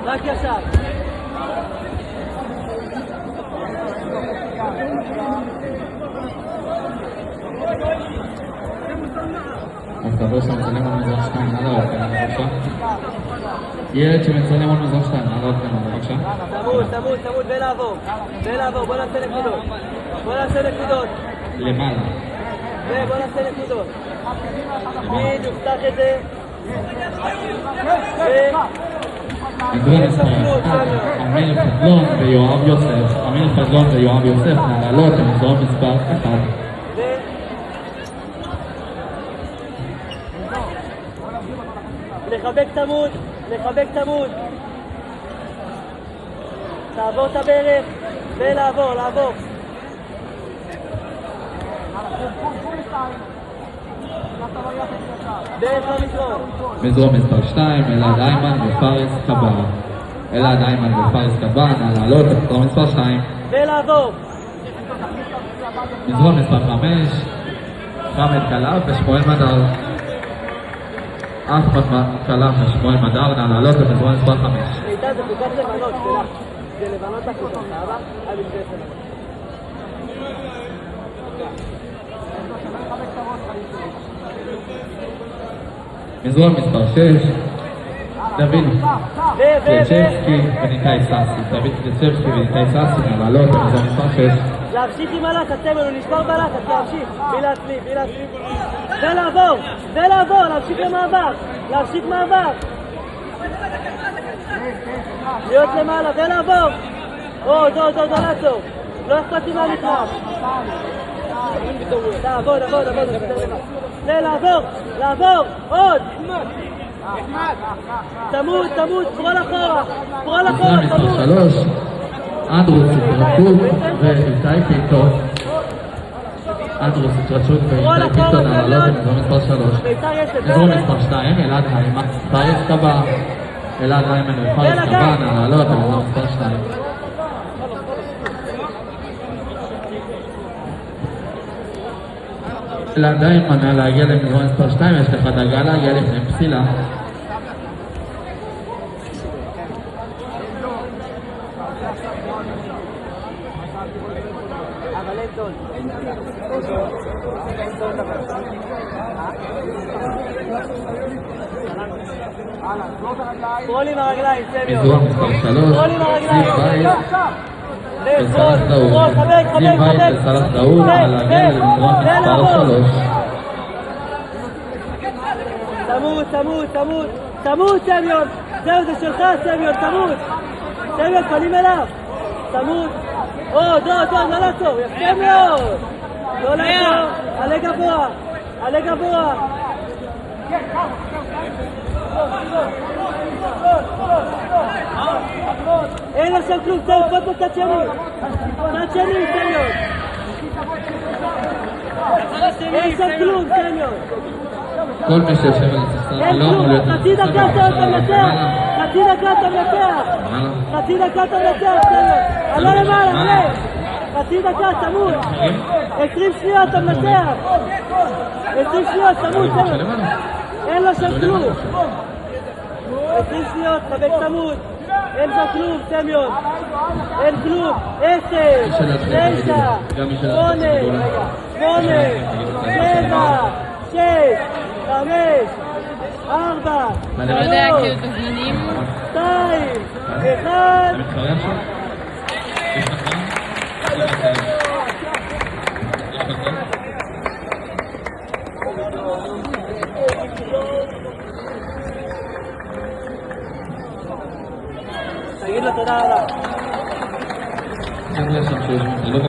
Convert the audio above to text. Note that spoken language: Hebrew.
רק ישר. מקווה שמצלם על מזרח 2, נעלה עוד כאן, בבקשה. ילד שמצלם על מזרח 2, נעלה עוד כאן, בבקשה. תמוד, ולעבור, בוא נעשה נקודות. למעלה. בוא נעשה נקודות. בדיוק, פתח את זה. עזרון מספר 1, אמיר פדלון ויואב יוסף, נעלות עם עזרון מספר 1. לחבק תמוד. תעבור את הברך ולעבור. דרך המזרון. מזרון מספר 2, אלעד איימן ופארס קבאן. נעלות עם מזרון מספר 2. ולעבור. מזרון מספר 5, חמד קלף ושמואל מדר. אחמד קלף ושמואל מדר, נעלות עם מזרון מספר 5. איתה זה חוקת לבנות, זה לבנות החוקת, סבבה? על ידי לבנות. מזרון מספר 6, דוד קלצ'בסקי וניתאי סאסי, נעלות עם מזרון מספר 6. להמשיך עם הלחץ, הוא נשבר בלחץ, להמשיך, בלי להצליב. ולעבור, להמשיך מאבק. להיות למעלה, ולעבור. עוד, לעצור. לא אכפת לי מהנקרב. לעבור. לעבור, עוד. תמוד, פרול אחורה, מספר 3, אנדרוס התרצות ואיתי פיתו. נעלות עם מזרון מספר 3. מזרון מספר 2, אלעד איימן ופארס קבאן. נעלות עם מזרון מספר 2. אלעד איימן נא להגיע למזרון מספר 2, יש לך דאגה להגיע לפני פסילה. פרול עם הרגליים, סמיון. מזרון מספר 3, זיו בית וסלח דאוד, נא להגיע למזרון מספר 3. תמוד, סמיון. זהו, זה שלך, סמיון, תמוד. סמיון, פנים אליו. תמוד. עוד, לא לעצור, יפה מאוד. לא לעצור, עלה גבוה. אין עכשיו כלום, זהו, פה צד שני, סמיון. אין שם כלום, סמיון. כל מי שיושב על הספסל לא אמור להיות חצי דקה אתה מנצח, סמיון. עלה למעלה, חצי דקה, תמוד. 20 שניות אתה מנצח. 20 שניות, תמוד, סמיון. אין לו שם כלום. 20 שניות, חבק תמוד. אין שם כלום, סמיון. אין כלום. 10, 9, 8, 7, 6, 5, 4, 3, 2, 1.